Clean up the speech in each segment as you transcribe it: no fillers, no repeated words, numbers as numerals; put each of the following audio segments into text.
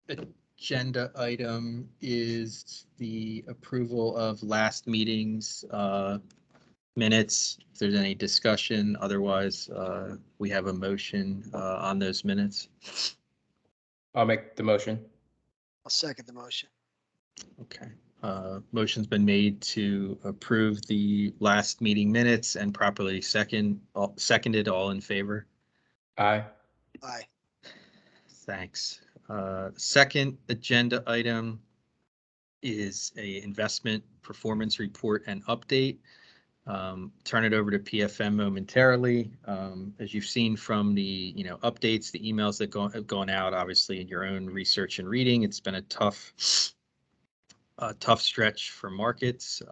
agenda item is the approval of last meeting's minutes. If there's any discussion, otherwise we have a motion on those minutes. I'll make the motion. I'll second the motion. Okay. Motion's been made to approve the last meeting minutes and properly seconded. All in favor? Aye. Aye. Thanks. Second agenda item is a investment performance report and update. Turn it over to PFM momentarily. As you've seen from the updates, the emails that have gone out, obviously in your own research and reading, it's been a tough stretch for markets.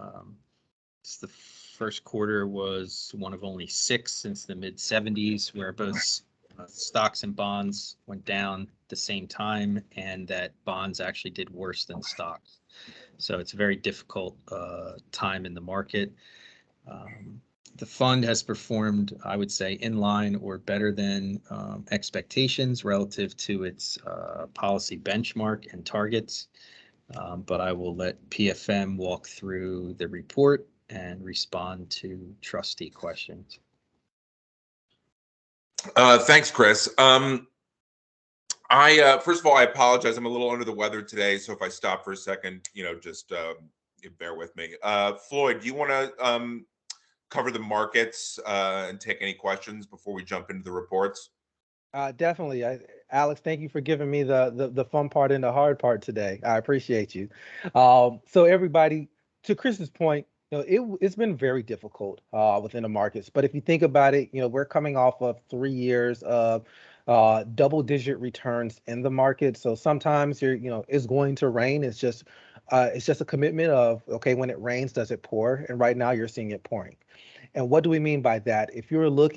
The first quarter was one of only 6 since the mid 70s, where both stocks and bonds went down at the same time, and that bonds actually did worse than stocks. So it's a very difficult time in the market. The fund has performed, I would say, in line or better than expectations relative to its policy benchmark and targets. But I will let PFM walk through the report and respond to trustee questions. Thanks, Chris. First of all, I apologize. I'm a little under the weather today, so if I stop for a second, just bear with me. Floyd, do you want to cover the markets and take any questions before we jump into the reports? Definitely. Alex, thank you for giving me the fun part and the hard part today. I appreciate you. So everybody, to Chris's point, it's been very difficult within the markets. But if you think about it, we're coming off of 3 years of double-digit returns in the market. So sometimes it's going to rain. It's just a commitment of, okay, when it rains, does it pour? And right now you're seeing it pouring. And what do we mean by that? If you look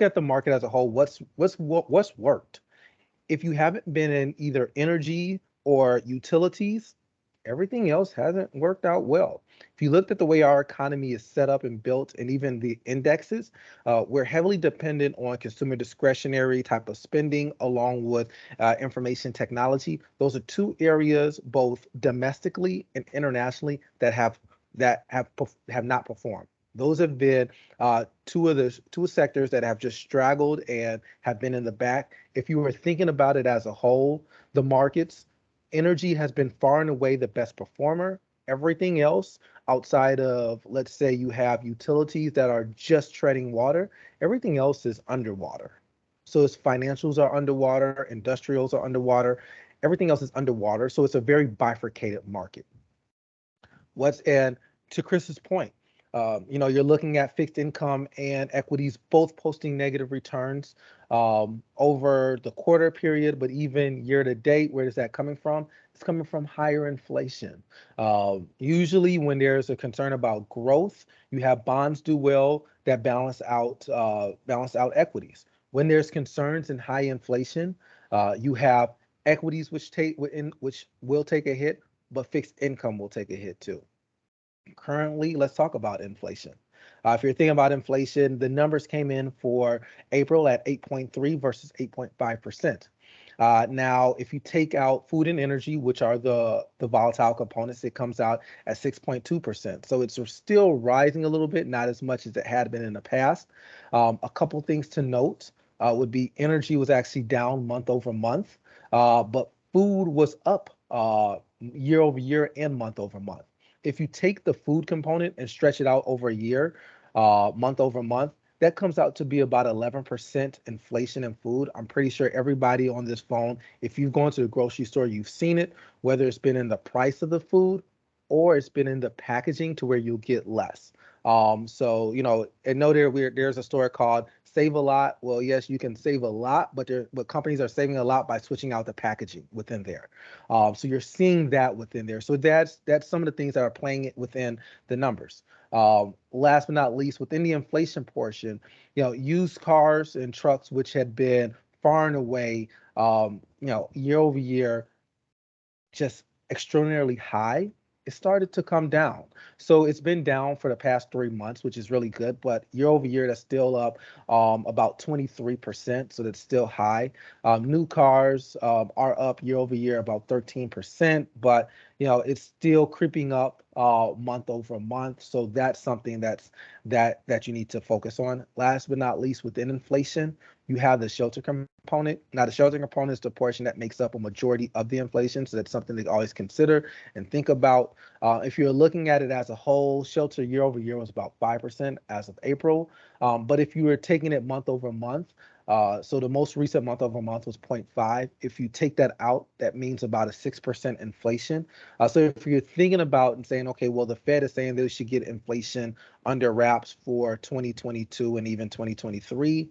at the market as a whole, what's worked? If you haven't been in either energy or utilities, everything else hasn't worked out well. If you looked at the way our economy is set up and built, and even the indexes, we're heavily dependent on consumer discretionary type of spending, along with information technology. Those are 2 areas, both domestically and internationally, that have not performed. Those have been two sectors that have just straggled and have been in the back. If you were thinking about it as a whole, the markets, energy has been far and away the best performer. Everything else outside of, let's say you have utilities that are just treading water, everything else is underwater. So its financials are underwater, industrials are underwater, everything else is underwater. So it's a very bifurcated market. And to Chris's point, you're looking at fixed income and equities both posting negative returns over the quarter period, but even year to date. Where is that coming from? It's coming from higher inflation. Usually when there's a concern about growth, you have bonds do well that balance out equities. When there's concerns in high inflation, you have equities which will take a hit, but fixed income will take a hit too. Currently, let's talk about inflation. If you're thinking about inflation, the numbers came in for April at 8.3 versus 8.5%. Now, if you take out food and energy, which are the volatile components, it comes out at 6.2%. So it's still rising a little bit, not as much as it had been in the past. A couple things to note would be energy was actually down month over month, but food was up year over year and month over month. If you take the food component and stretch it out over a year, month over month, that comes out to be about 11% inflation in food. I'm pretty sure everybody on this phone, if you've gone to the grocery store, you've seen it, whether it's been in the price of the food or it's been in the packaging to where you'll get less. So, and know there's a store called Save a Lot. Well, yes, you can save a lot, but companies are saving a lot by switching out the packaging within there. So you're seeing that within there. So that's some of the things that are playing it within the numbers. Last but not least, within the inflation portion, used cars and trucks, which had been far and away, year over year, just extraordinarily high. it started to come down. So it's been down for the past 3 months, which is really good. But year over year, that's still up about 23%. So that's still high. New cars are up year over year about 13%, but it's still creeping up month over month. So that's something that you need to focus on. Last but not least, within inflation, you have the shelter component. Now, the shelter component is the portion that makes up a majority of the inflation. So that's something to always consider and think about. If you're looking at it as a whole, shelter year over year was about 5% as of April. But if you were taking it month over month, so the most recent month over month was 0.5. If you take that out, that means about a 6% inflation. So if you're thinking about and saying, okay, well, the Fed is saying they should get inflation under wraps for 2022 and even 2023.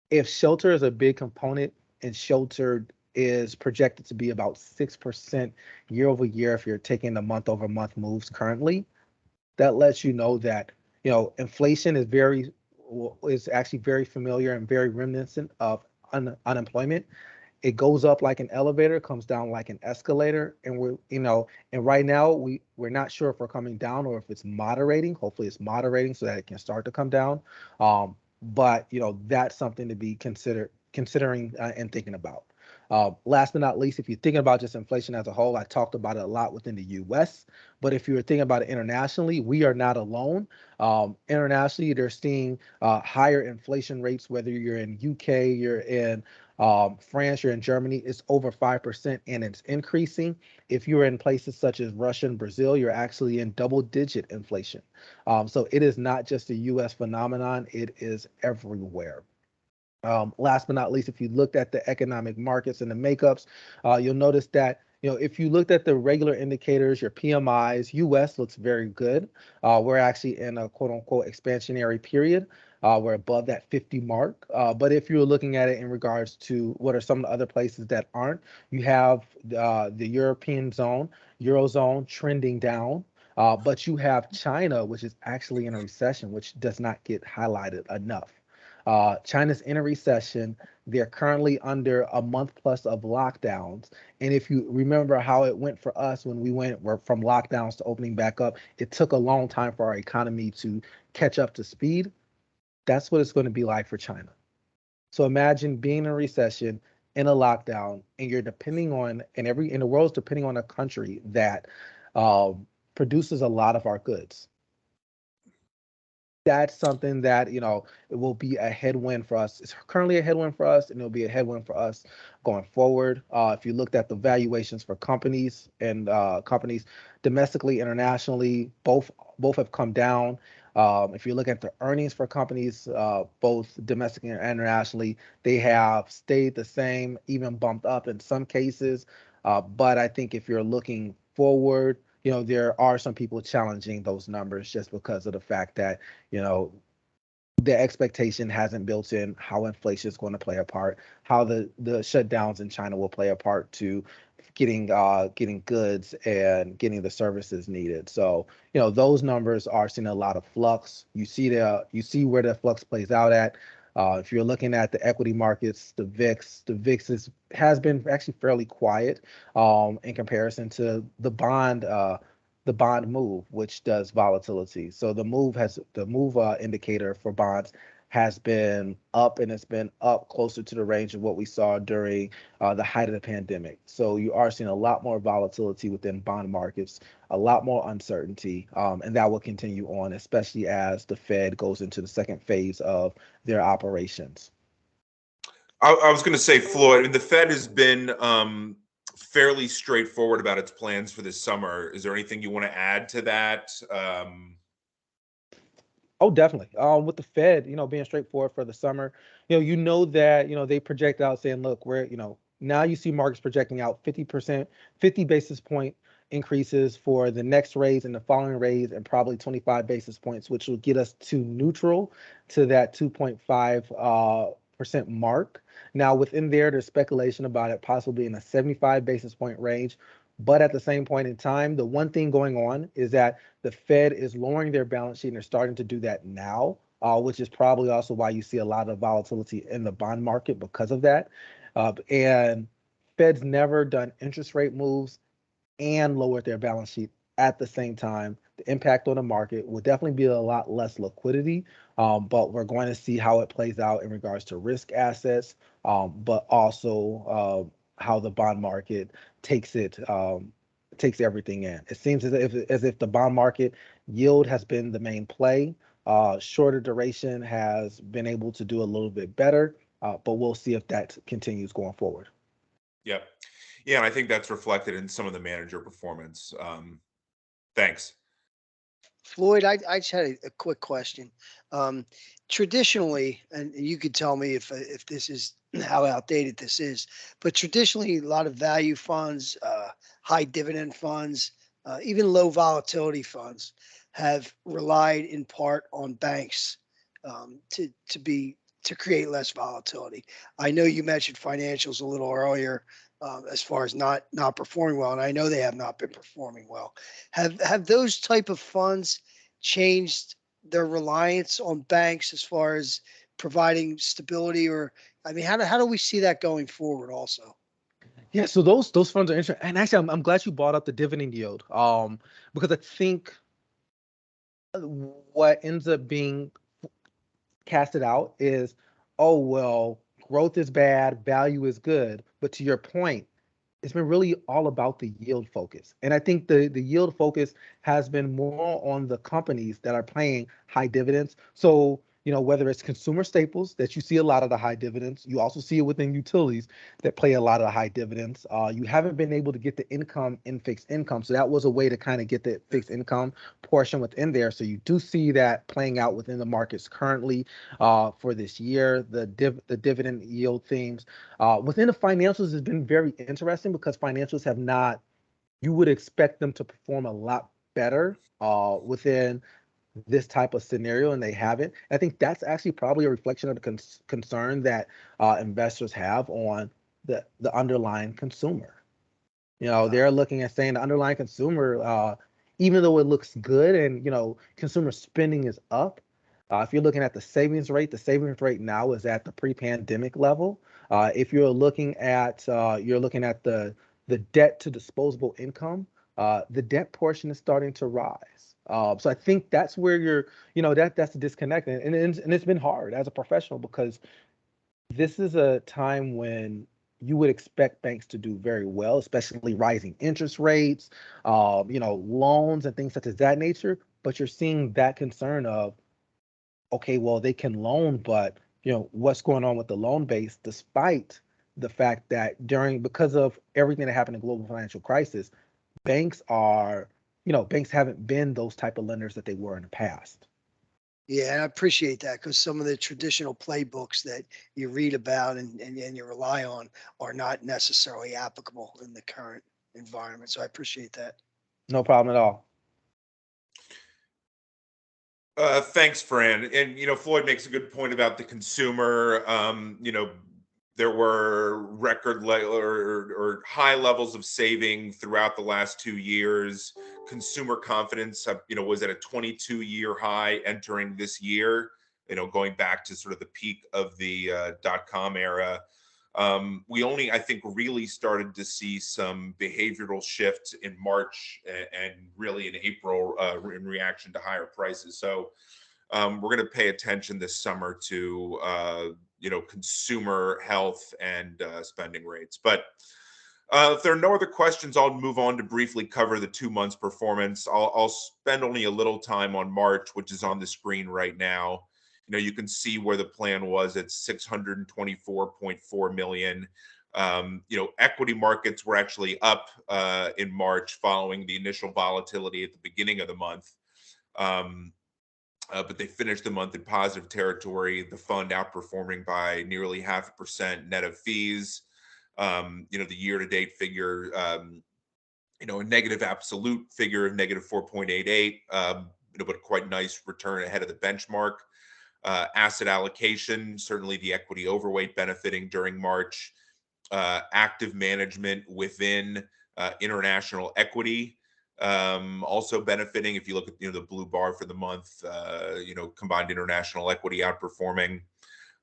If shelter is a big component and shelter is projected to be about 6% year over year, if you're taking the month over month moves currently, that lets you know that inflation is actually very familiar and very reminiscent of unemployment. It goes up like an elevator, comes down like an escalator, and and right now we're not sure if we're coming down or if it's moderating. Hopefully it's moderating so that it can start to come down. But that's something to be considering and thinking about. Last but not least, if you're thinking about just inflation as a whole, I talked about it a lot within the U.S., but if you're thinking about it internationally, we are not alone. Internationally, they're seeing higher inflation rates, whether you're in UK, you're in France, you're in Germany, it's over 5% and it's increasing. If you're in places such as Russia and Brazil, you're actually in double-digit inflation. So it is not just a U.S. phenomenon, it is everywhere. Last but not least, if you looked at the economic markets and the makeups, you'll notice that if you looked at the regular indicators, your PMIs, US looks very good. We're actually in a quote unquote expansionary period. We're above that 50 mark. But if you're looking at it in regards to what are some of the other places that aren't, you have the European zone, Eurozone trending down. But you have China, which is actually in a recession, which does not get highlighted enough. China's in a recession. They're currently under a month plus of lockdowns. And if you remember how it went for us when we went from lockdowns to opening back up, it took a long time for our economy to catch up to speed. That's what it's going to be like for China. So imagine being in a recession, in a lockdown, and you're depending on, and the world's depending on a country that produces a lot of our goods. That's something that it will be a headwind for us. It's currently a headwind for us, and it'll be a headwind for us going forward. If you looked at the valuations for companies and companies domestically, internationally, both have come down. If you look at the earnings for companies, both domestically and internationally, they have stayed the same, even bumped up in some cases. But I think if you're looking forward, there are some people challenging those numbers just because of the fact that, the expectation hasn't built in how inflation is going to play a part, how the shutdowns in China will play a part to getting goods and getting the services needed. So, those numbers are seeing a lot of flux. You see where the flux plays out at. If you're looking at the equity markets, the VIX has been actually fairly quiet in comparison to the bond move, which does volatility. So the move indicator for bonds has been up, and it's been up closer to the range of what we saw during the height of the pandemic. So you are seeing a lot more volatility within bond markets, a lot more uncertainty, and that will continue on, especially as the Fed goes into the second phase of their operations. I was going to say, Floyd, the Fed has been fairly straightforward about its plans for this summer. Is there anything you want to add to that? Oh, definitely. With the Fed, being straightforward for the summer, that, they project out saying, look, we're, now you see markets projecting out 50 basis point increases for the next raise and the following raise, and probably 25 basis points, which will get us to neutral to that 2.5% mark. Now, within there's speculation about it possibly in a 75 basis point range. But at the same point in time, the one thing going on is that the Fed is lowering their balance sheet, and they're starting to do that now, which is probably also why you see a lot of volatility in the bond market because of that. And Fed's never done interest rate moves and lowered their balance sheet at the same time, the impact on the market will definitely be a lot less liquidity, but we're going to see how it plays out in regards to risk assets, but also how the bond market takes it, takes everything in. It seems as if the bond market yield has been the main play. Shorter duration has been able to do a little bit better, but we'll see if that continues going forward. Yep. Yeah, and I think that's reflected in some of the manager performance. Thanks. Floyd, I just had a quick question. Traditionally, and you could tell me if this is how outdated this is, but traditionally, a lot of value funds, high dividend funds, even low volatility funds have relied in part on banks to create less volatility. I know you mentioned financials a little earlier, as far as not performing well, and I know they have not been performing well. Have those type of funds changed their reliance on banks as far as providing stability? Or I mean, how do we see that going forward also? Yeah, so those funds are interesting, and actually, I'm glad you brought up the dividend yield, because I think what ends up being casted out is, oh well, growth is bad, value is good. But to your point, it's been really all about the yield focus. And I think the yield focus has been more on the companies that are paying high dividends. So, whether it's consumer staples that you see a lot of the high dividends, you also see it within utilities that play a lot of the high dividends. You haven't been able to get the income in fixed income. So that was a way to kind of get the fixed income portion within there. So you do see that playing out within the markets currently for this year, the dividend yield themes. Within the financials has been very interesting because financials have not, you would expect them to perform a lot better within this type of scenario, and they haven't. I think that's actually probably a reflection of the concern that investors have on the underlying consumer. They're looking at saying the underlying consumer, even though it looks good and, consumer spending is up, if you're looking at the savings rate now is at the pre-pandemic level. If you're looking at the debt to disposable income, the debt portion is starting to rise. So I think that's where that's the disconnect, and it's been hard as a professional because this is a time when you would expect banks to do very well, especially rising interest rates, loans and things such as that nature. But you're seeing that concern of, okay, well, they can loan, but what's going on with the loan base, despite the fact that because of everything that happened in global financial crisis, banks haven't been those type of lenders that they were in the past. Yeah, and I appreciate that because some of the traditional playbooks that you read about and you rely on are not necessarily applicable in the current environment. So I appreciate that. No problem at all. Thanks, Fran. And Floyd makes a good point about the consumer. There were record or high levels of saving throughout the last 2 years. Consumer confidence, was at a 22-year high entering this year. Going back to sort of the peak of the .com era. We only, I think, really started to see some behavioral shifts in March and really in April in reaction to higher prices. So we're going to pay attention this summer to consumer health and spending rates. But if there are no other questions, I'll move on to briefly cover the 2 months performance. I'll spend only a little time on March, which is on the screen right now. You can see where the plan was at 624.4 million. Equity markets were actually up in March following the initial volatility at the beginning of the month. But they finished the month in positive territory. The fund outperforming by nearly 0.5% net of fees. The year-to-date figure, a negative absolute figure of negative 4.88, but a quite nice return ahead of the benchmark. Asset allocation, certainly the equity overweight benefiting during March. Active management within international equity. Also benefiting, if you look at the blue bar for the month, combined international equity outperforming.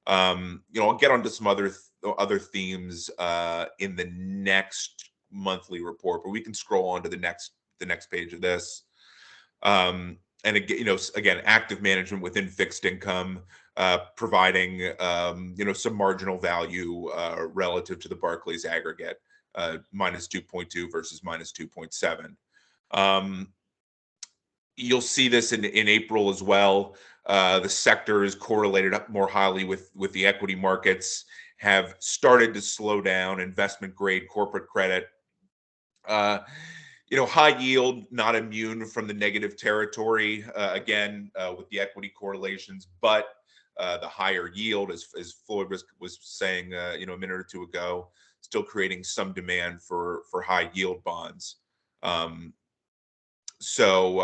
I'll get onto some other themes in the next monthly report, but we can scroll on to the next the next page of this. And again, again, active management within fixed income, providing, some marginal value relative to the Barclays aggregate, minus 2.2 versus minus 2.7. You'll see this in April as well. The sector is correlated up more highly with the equity markets, have started to slow down. Investment grade corporate credit, high yield, not immune from the negative territory, again, with the equity correlations, but the higher yield, as Floyd was saying, a minute or two ago, still creating some demand for high yield bonds. So,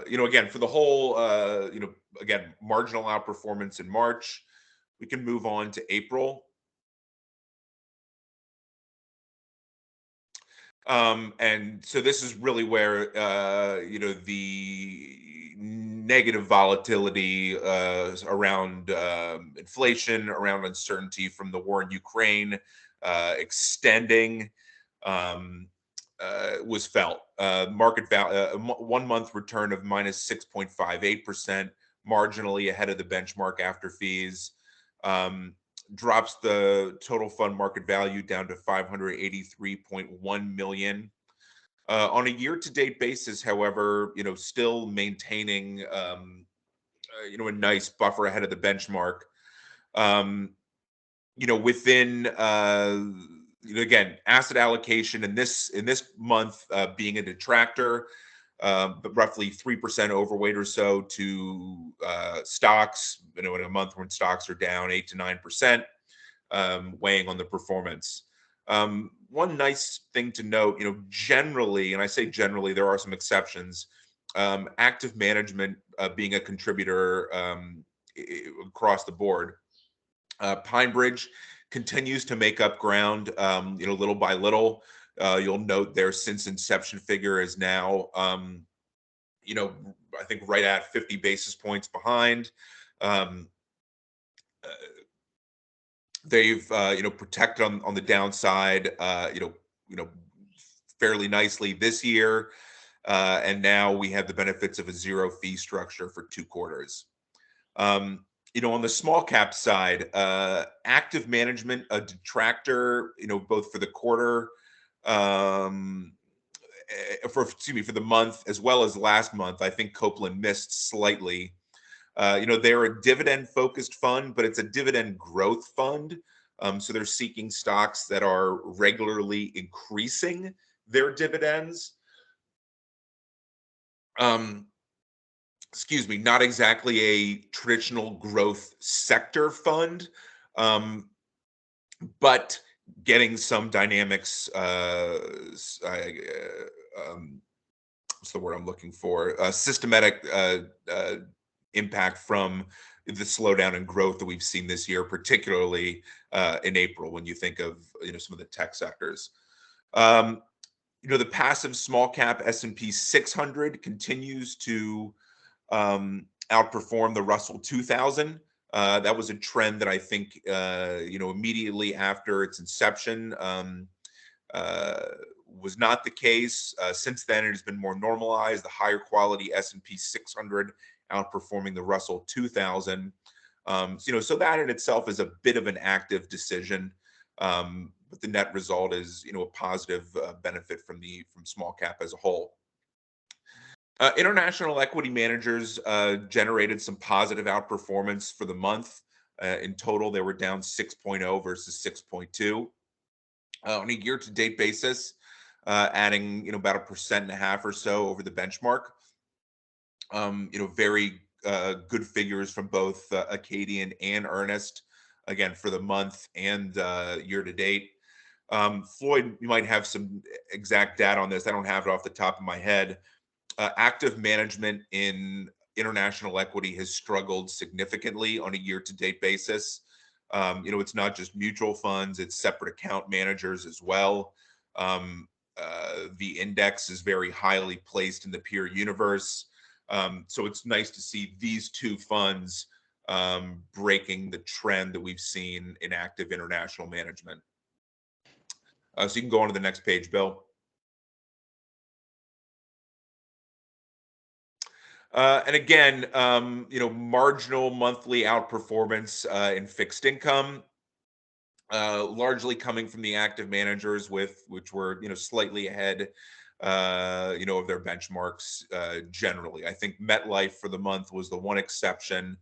again, for the whole, again, marginal outperformance in March. We can move on to April. And so this is really where, the negative volatility around inflation, around uncertainty from the war in Ukraine extending, was felt. Market value, 1 month return of minus 6.58%, marginally ahead of the benchmark after fees. Drops the total fund market value down to 583.1 million. On a year-to-date basis, however, still maintaining, a nice buffer ahead of the benchmark. Within, again, asset allocation in this month being a detractor, but roughly 3% overweight or so to stocks, in a month when stocks are down 8 to 9%, weighing on the performance. One nice thing to note, generally, and I say generally, there are some exceptions, active management being a contributor across the board. PineBridge continues to make up ground, little by little. You'll note their since inception figure is now, I think right at 50 basis points behind. They've, protected on the downside, fairly nicely this year. And now we have the benefits of a zero fee structure for 2 quarters. On the small cap side, active management, a detractor, both for the quarter, for the month as well as last month. I think Copeland missed slightly. They're a dividend focused fund, but it's a dividend growth fund. So they're seeking stocks that are regularly increasing their dividends. Not exactly a traditional growth sector fund, but getting some dynamics. What's the word I'm looking for? Systematic impact from the slowdown in growth that we've seen this year, particularly in April, when you think of some of the tech sectors. The passive small cap S&P 600 continues to outperform the Russell 2000. That was a trend that I think, immediately after its inception, was not the case. Since then, it has been more normalized. The higher quality S&P 600 outperforming the Russell 2000. So that in itself is a bit of an active decision. But the net result is, a positive benefit from small cap as a whole. International equity managers generated some positive outperformance for the month. In total, they were down 6.0 versus 6.2. On a year-to-date basis, adding about 1.5% or so over the benchmark. Very good figures from both Acadian and Ernest, again, for the month and year-to-date. Floyd, you might have some exact data on this. I don't have it off the top of my head. Active management in international equity has struggled significantly on a year-to-date basis. It's not just mutual funds, it's separate account managers as well. The index is very highly placed in the peer universe. So it's nice to see these 2 funds breaking the trend that we've seen in active international management. So you can go on to the next page, Bill. And again, marginal monthly outperformance in fixed income, largely coming from the active managers which were, slightly ahead, of their benchmarks generally. I think MetLife for the month was the one exception.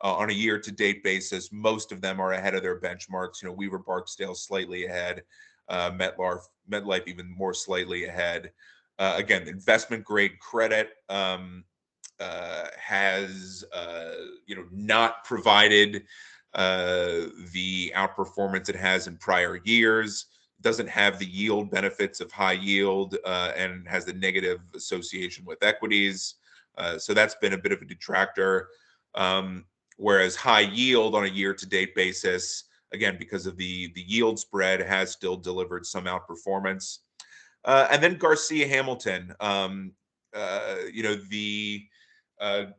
On a year-to-date basis, most of them are ahead of their benchmarks. Weaver Barksdale slightly ahead, MetLife even more slightly ahead. Again, investment grade credit has not provided the outperformance it has in prior years, doesn't have the yield benefits of high yield, and has the negative association with equities. So that's been a bit of a detractor. Whereas high yield on a year-to-date basis, again, because of the yield spread, has still delivered some outperformance. And then Garcia Hamilton, the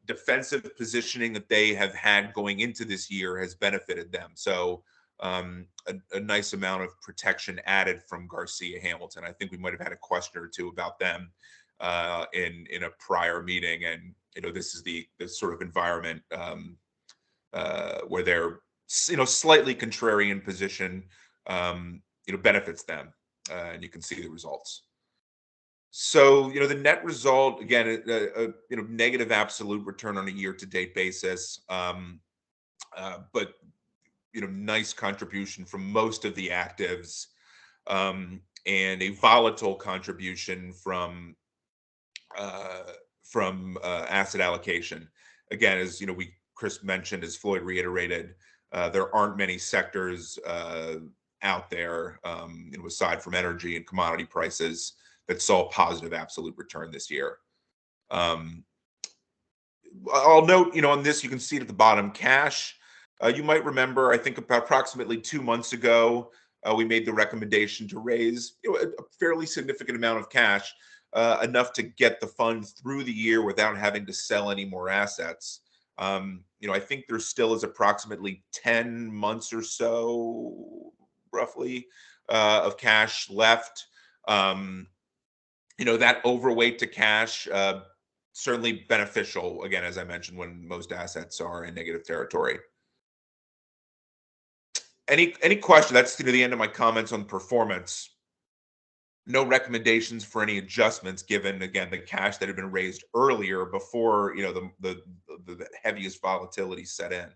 defensive positioning that they have had going into this year has benefited them. So a nice amount of protection added from Garcia Hamilton. I think we might have had a question or two about them in a prior meeting, and this is the sort of environment where they're slightly contrarian position benefits them, and you can see the results. So, the net result, again, negative absolute return on a year-to-date basis, but, nice contribution from most of the actives, and a volatile contribution from asset allocation. Again, as Chris mentioned, as Floyd reiterated, there aren't many sectors out there, aside from energy and commodity prices, that saw positive absolute return this year. I'll note, on this, you can see it at the bottom, cash. You might remember, I think about approximately 2 months ago, we made the recommendation to raise a fairly significant amount of cash, enough to get the fund through the year without having to sell any more assets. I think there still is approximately 10 months or so, roughly, of cash left. That overweight to cash, certainly beneficial, again, as I mentioned, when most assets are in negative territory. Any question? That's the end of my comments on performance. No recommendations for any adjustments, given, again, the cash that had been raised earlier before the heaviest volatility set in.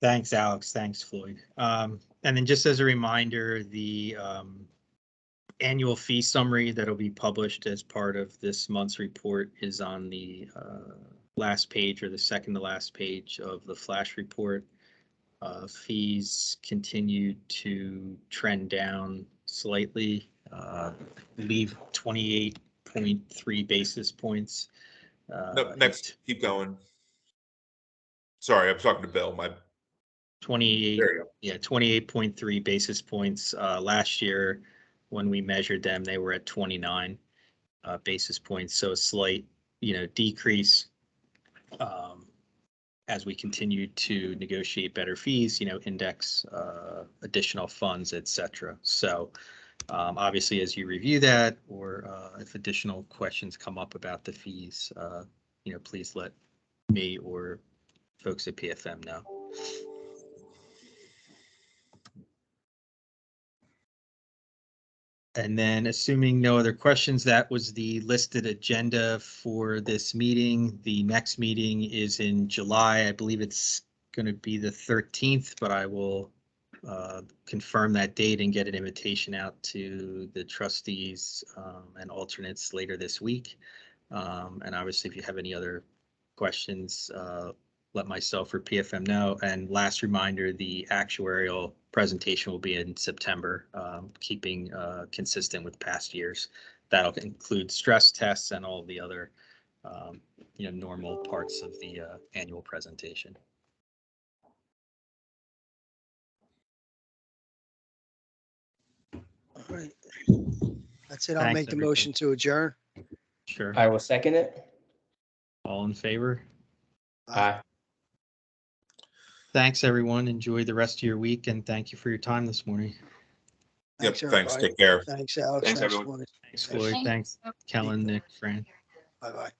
Thanks, Alex. Thanks, Floyd. And then just as a reminder, the annual fee summary that'll be published as part of this month's report is on the last page, or the second to last page of the flash report. Fees continue to trend down slightly, leave 28.3 basis points. No, next, keep going. Sorry, I'm talking to Bill. 28, there you go. Yeah, 28.3 basis points. Last year, when we measured them, they were at 29 basis points. So a slight, decrease as we continue to negotiate better fees, index additional funds, etc. So obviously, as you review that, or if additional questions come up about the fees, please let me or folks at PFM know. And then, assuming no other questions, that was the listed agenda for this meeting. The next meeting is in July. I believe it's going to be the 13th, but I will confirm that date and get an invitation out to the trustees and alternates later this week. And obviously, if you have any other questions, let myself or PFM know. And last reminder, the actuarial presentation will be in September, keeping consistent with past years. That'll include stress tests and all the other normal parts of the annual presentation. All right. That's it. I'll Thanks, make the everybody. motion to adjourn. Sure. I will second it. All in favor? Aye. Thanks, everyone. Enjoy the rest of your week and thank you for your time this morning. Yep, Thanks, thanks. everybody. Take care. Thanks, Alex. Thanks, Thanks, everyone. Floyd. Thanks, Floyd. Thanks, Kellen, Nick, Fran. Bye-bye.